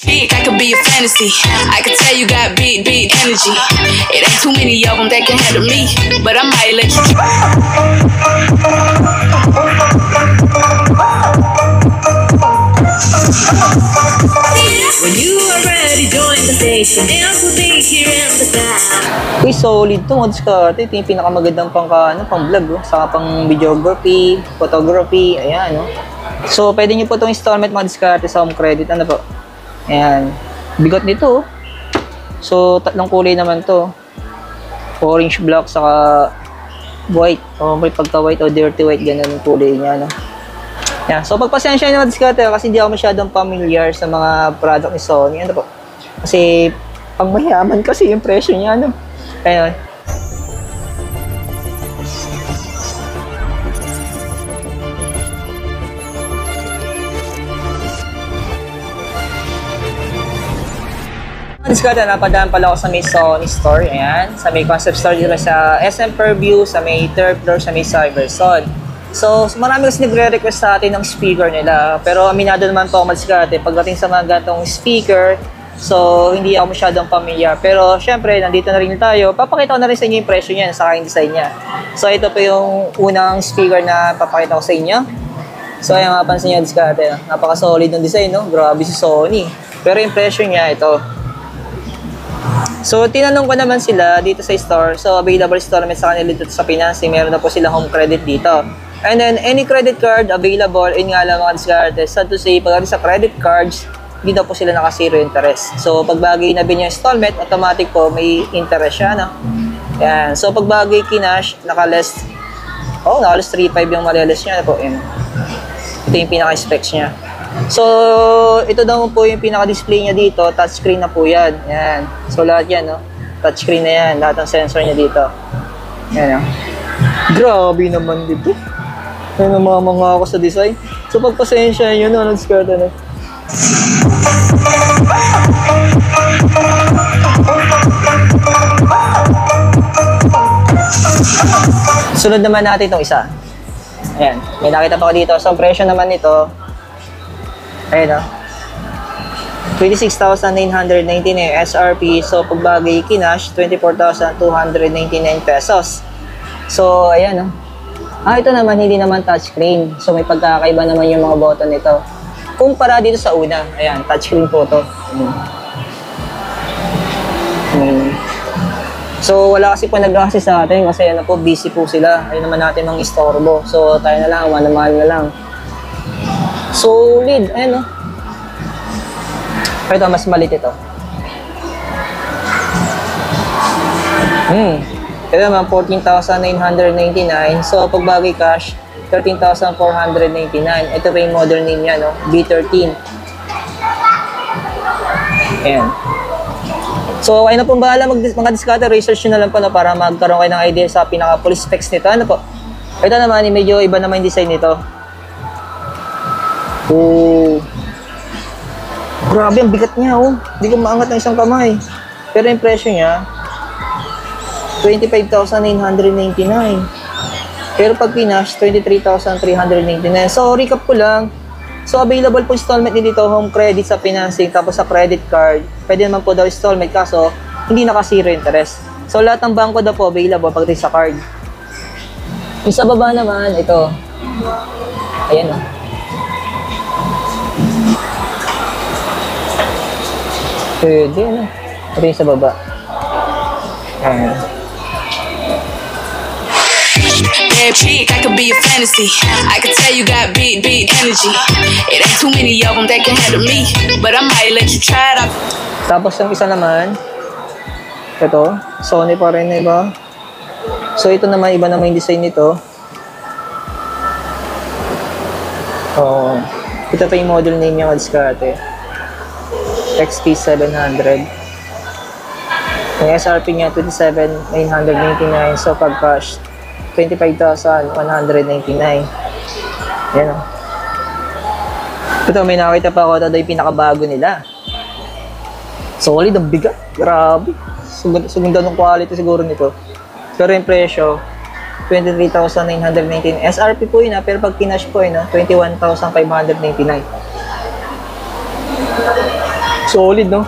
I could be a fantasy. I could tell you got big energy. It ain't too many of them that can handle me, but I might let you. When you are ready, join the station. Else will be here in the sky. Uy, solid to mga diskarte. Ito yung pinakamagandang pang vlog, oh. Saka pang videography, photography, ayan, no? So, pwede nyo po itong installment mga diskarte sa home credit. Ano po? Ayan. Bigot nito, oh. So, tatlong kulay naman to. Orange black, saka white. O, may pagka-white o dirty white, ganun yung kulay niya, no? Ayan. So, pagpasensya nyo mga diskarte, kasi hindi ako masyadong familiar sa mga product ni Sony. Ano po? Kasi, pang mayaman kasi yung presyo niya, no? Ayun. Diskarte, napadaan pala ako sa may Sony store, ayan. Sa may concept store dito sa SM Purview, sa may third floor, sa may Cybersod. So, marami kasi nagre-request sa atin ng speaker nila. Pero aminado naman po ako Diskarte, pagdating sa mga gatong speaker, so hindi ako masyadong familiar. Pero syempre, nandito na rin tayo. Papakita ko na rin sa inyo yung presyo niya, sa aking design niya. So, ito po yung unang speaker na papakita ko sa inyo. So, ayan, mapansin niyo Diskarte, napaka-solid ng design, no? Grabe si Sony. Pero yung presyo niya, ito. So, tinanong ko naman sila dito sa store. So, available installment sa kanila dito sa financing. Meron na po sila home credit dito. And then, any credit card available. Yun nga lang mga diskarte. Sad to say, pag sa credit cards, hindi daw po sila naka-zero interest. So, pag bagay na binyo installment, automatic po may interest siya, no? Yan. So, pag bagay kinash, naka-less, naka-less 3.5 yung mali-less niya. Po, yun. Ito yung pinaka-specs niya. So, ito daw po yung pinaka-display niya dito. Touchscreen na po yan. Yan. So, lahat yan, no? Touchscreen na yan. Lahat ng sensor niya dito. Yan, no? Grabe naman dito. Ay, namamanga ako sa design. So, pagpasensya nyo, no? Nag-skirt, ano? Sunod naman natin itong isa. Ayan. May nakita pa ko dito. So, presyo naman nito, ayun, 26,999 SRP. So, pagbagay kinash, 24,299 pesos. So, ayan, ito naman, hindi naman touchscreen. So, may pagkakaiba naman yung mga button nito. Kumpara dito sa una, ayan, touchscreen po to. So, wala kasi po nag-assist sa atin kasi ano po, busy po sila. Ayun naman natin mga istorbo. So, tayo na lang, manamahal na lang. Solid, ayan, ito, mas malit ito. Ito naman, 14,999. So, pagbagay cash, 13,499. Ito pa yung model name niya, no? B13. Ayan. So, kayo na pong bahala mga diskarte, research nyo na lang po, no, para magkaroon kayo ng idea sa pinaka-full specs nito. Ano po? Ito naman, medyo iba naman yung design nito. Grabe, ang bigat niya, Hindi ko maangat ng isang kamay. Pero yung presyo niya, 25,999. Pero pag pinash, 23,399. So, recap ko lang. So, available po installment din dito, home credit sa financing, tapos sa credit card. Pwede naman po daw installment, kaso hindi naka-zero interest. So, lahat ng bangko daw po available pag sa card. Yung sa baba naman, ito. Ayan, pwede, ano? Ito yung sa baba. Ayan. I could be a fantasy. I could tell you got big energy. It ain't too many of them that can handle me, but I might let you try it out. Tapos yung isa naman, ito, Sony pa rin, iba. So ito naman, iba naman yung design nito. Ito pa yung model name niya, Diskarte. XP700. Yung SRP niya, 27,999. So, pag-cash, 25,199. Yan, Ito, may nakita pa ako. Ito yung pinakabago nila. Solid, ang bigat. Grabe. Sugunda ng quality siguro nito. Pero yung presyo, 23,919. SRP po yun, pero pag kinash po yun, 21,599. Solid, no?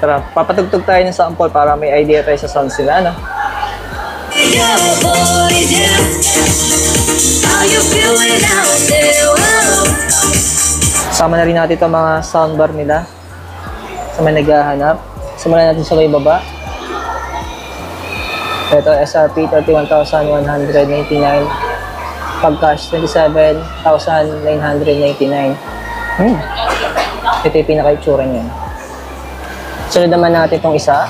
Tara, papatugtog tayo ng sample para may idea tayo sa sounds nila, no? Sama na rin natin itong mga soundbar nila sa may naghahanap. Simulan natin sa may baba. Ito, SRP 31,199. Pag-cash, 27,999. Ito yung pinaka-itsura niya. Sunod naman natin itong isa.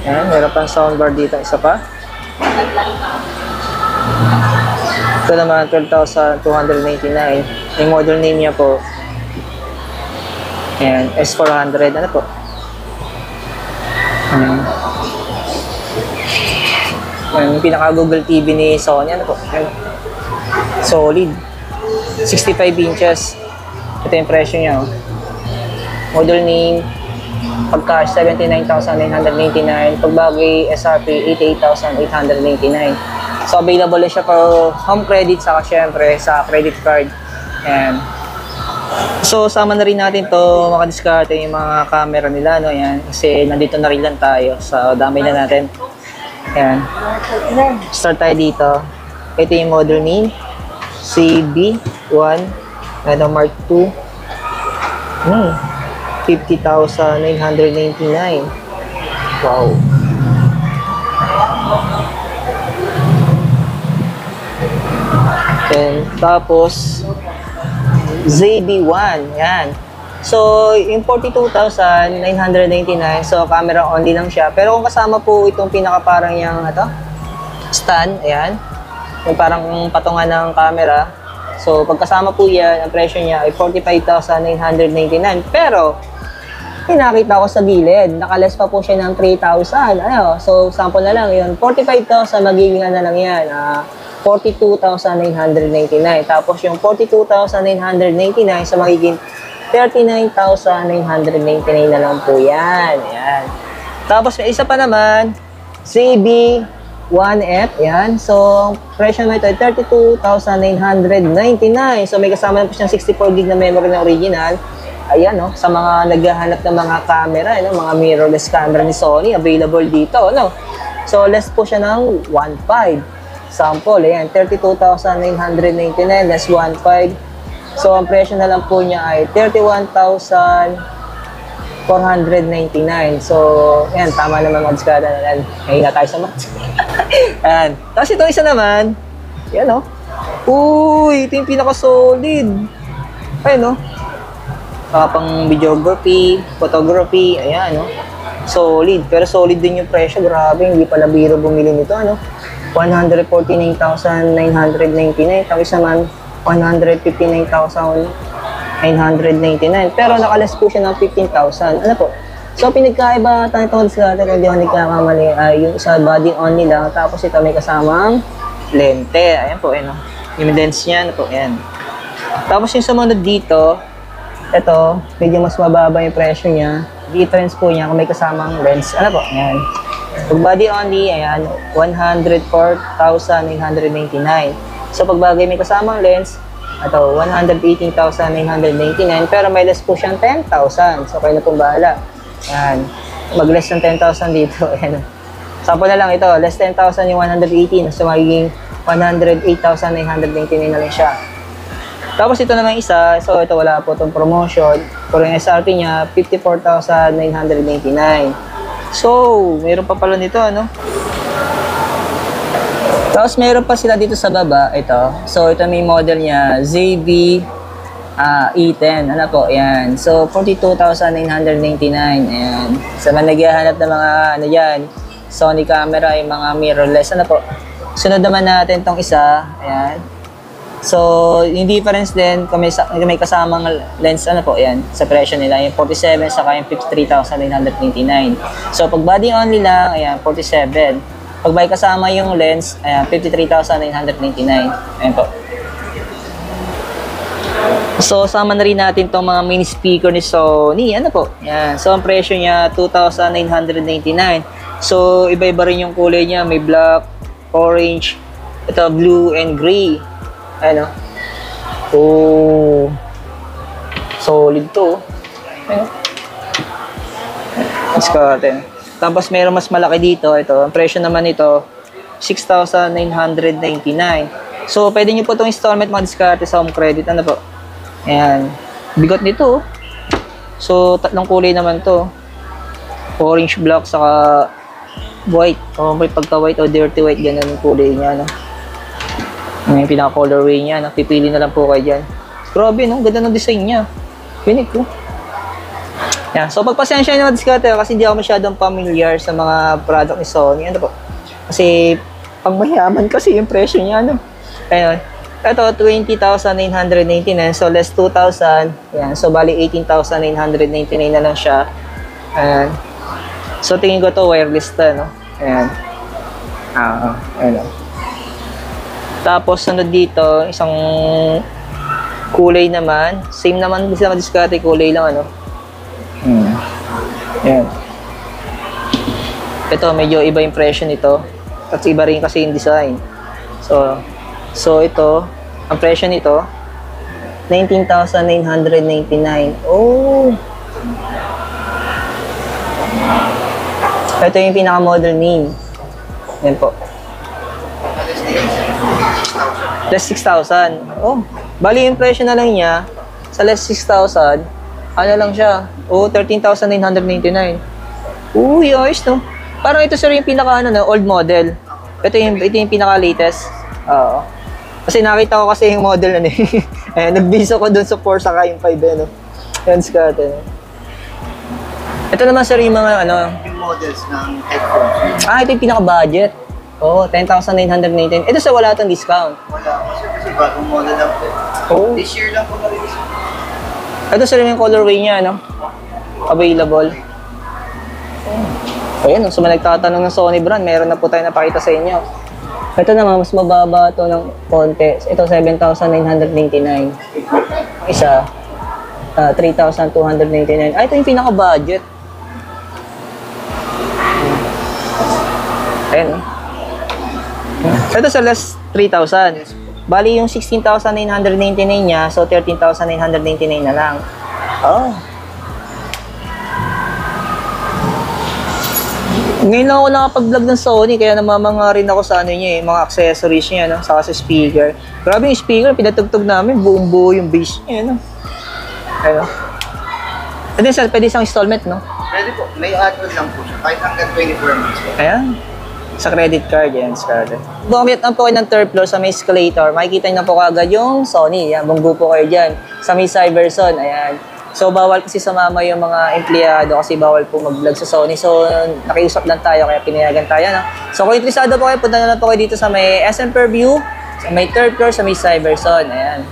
Ayan, meron pang soundbar dito. Isa pa. Ito naman, 12,299. Yung model name niya po, ayan, S400. Ano po? Ayan, yung pinaka-Google TV ni Sony. Ano po? Ayan. Solid. 65 inches. Ito yung presyo niya. Model name, pag-cash, 79,999. Pag-bagay, SRP, 88,899. So, available siya for home credit, saka syempre sa credit card. Ayan. So, sama na rin natin to makadiskarte yung mga camera nila, no? Ayan. Kasi nandito na rin lang tayo. So, damay na natin. Ayan. Start tayo dito. Ito yung model name, CB1, ano, Mark II. 50,999. Wow. And tapos ZB1, yan. So, yung 42,999, so camera only lang siya. Pero kung kasama po itong pinaka parang yung stand, ayan. Yung parang patungan ng camera. So, pagkasama po yan, ang presyo niya ay 45,999. Pero, nakita ko sa gilid, nakaless pa po siya ng 3,000. Ano? So, sample na lang yun. 45,000, magiging na lang yan. 42,999. Tapos, yung 42,999, so magiging 39,999 na lang po yan. Ayan. Tapos, may isa pa naman, CB1F. Yan. So, presyo na ito ay 32,999. So, may kasama na po siyang 64 gig na memory na original. Ayan, no? Sa mga naghahanap ng mga camera, mga mirrorless camera ni Sony, available dito, no? So, less po siya ng 1.5. Sample, ayan, 32,999 less 1.5. So, ang presyo na lang po niya ay 31,499. So, ayan, tama naman mga diskada na yan. Mahina tayo sa math. Ayan. Tapos ito isa naman, yan, no? Uy, ito yung pinaka-solid. Ayan, no? Pang videography, photography, ayan, no? Solid. Pero solid din yung presyo. Grabe, hindi pala biro bumili nito, ano? 149,999. Tapos naman, 159,999. Pero nakaless po siya ng 15,000. Ano po? So, pinagkaiba tayo itong diskarte kung di ako nagkakamali. Yung sa body only lang. Tapos ito may kasamang lente. Ayan po, ayan, no? Yung lens niya, ano po, ayan. Tapos yung sumunod dito, ito, medyo mas mababa yung presyo niya. Difference po niya kung may kasamang lens. Ano po? Ayan. Pag body only, ayan, 104,999. So, pag bagay may kasamang lens, ito, 118,999. Pero may less po siyang 10,000. So, kayo na pong bahala. Ayan. Mag-less ng 10,000 dito. Ayan. Sample na lang ito. Less 10,000 yung 118. So, magiging 108,999 na lang siya. Tapos ito naman isa, so ito wala po itong promotion. Pero yung SRP niya, 54,999. So, mayroon pa pala nito, ano? Tapos mayroon pa sila dito sa baba, ito. So, ito may model niya, ZB E10. Ano po, yan. So, 42,999. Ayan. Sa mga naghahanap ng mga, ano yan, Sony camera, yung mga mirrorless. Ano po? Sunod naman natin tong isa. Ayan. So, yung difference din, kung may kasamang lens, ano po, yan, sa presyo nila, yung 47, saka yung 53,999. So, pag body only lang, ayan, 47. Pag may kasama yung lens, ayan, 53,999. Ayan po. So, sama na rin natin itong mga mini speaker ni Sony. Ano po? Ayan. So, ang presyo niya, 2,999. So, iba-iba rin yung kulay niya. May black, orange, ito, blue, and gray. Ano? Oh. Solid to. Ano? Discarte. Tapos meron mas malaki dito. Ito, ang presyo naman nito, 6,999. So, pwede nyo po itong installment mga diskarte sa home credit. Ano po? Ayan. Bigot nito. So, tatlong kulay naman to. Orange black, saka white. O, may pagka-white o dirty white. Ganun yung kulay niya. No? Yung pinaka-colorway niya. No? Pipili na lang po kayo dyan. Grabe, no? Ganda ng design niya. Pinik ko. Yan. So, pagpasensya nyo mga diskarte kasi hindi ako masyadong familiar sa mga product ni Sony. Ano po? Kasi, pang mayaman kasi yung presyo niya. Ano? Ayun. Ito, 20,999. So, less 2,000. Yan. So, bali 18,999 na lang siya. Ayan. So, tingin ko to wireless to, no? Ayan. Ayan. Tapos, sunod dito, isang kulay naman. Same naman sa diskarte, kulay lang, ano? Ayan. Ito, medyo iba yung presyo nito. At iba rin kasi yung design. So ito, ang presyo nito, 19,999. Oh! Ito yung pinaka-model name. Yan po. Less 6,000. Oh, bali yung presyo na lang niya, sa less 6,000, ano lang siya? Oh, 13,999. Uy, ayos no? Parang ito sir yung pinaka old model. Ito yung pinaka-latest. Oo. Kasi nakita ko kasi yung model na eh, nag-biso ko dun sa 4 saka yung 5 no. Yan Diskarte. Ito naman sir yung mga yung models ng headphones. ito yung pinaka-budget. Oh, 10,999. Ito sa wala tong discount. Wala kasi bagong model lang po. Oh. This year lang po na-release. Ito sir yung colorway niya, no? Available. Ayan, so may nagtatanong ng Sony brand, meron na po tayo napakita sa inyo. Ito naman, mas mababa to ng konti. Ito, 7,999. Isa, 3,299. Ito yung pinaka-budget. Ayan. Ito sa less 3,000. Bali yung 16,999 niya, so 13,999 na lang. Oh. Ngayon lang ako nakapag-vlog ng Sony, kaya namamanga rin ako sa niya mga accessories niya, no? Saka sa speaker. Grabe yung speaker, pinatugtog namin, buong-buo yung bass niya, no? Ayun. And then, sir, pwede isang installment, no? Pwede po, may add-on lang po siya. Kahit hanggang 24 months po. Ayan. Sa credit card, yan, Scarlett. Bumit na po kayo ng third floor sa may escalator, makikita nyo na po kagad yung Sony. Yan, bunggo po kayo dyan. Sa may Cyberson, ayan. So, bawal kasi sumama yung mga empleyado kasi bawal po mag-vlog sa Sony. So, nakiusap lang tayo kaya pinayagan tayo, no? So, kung interesado po kayo, punta na lang po kayo dito sa may SM Purview, sa may third floor, sa may Cyberson. Ayan.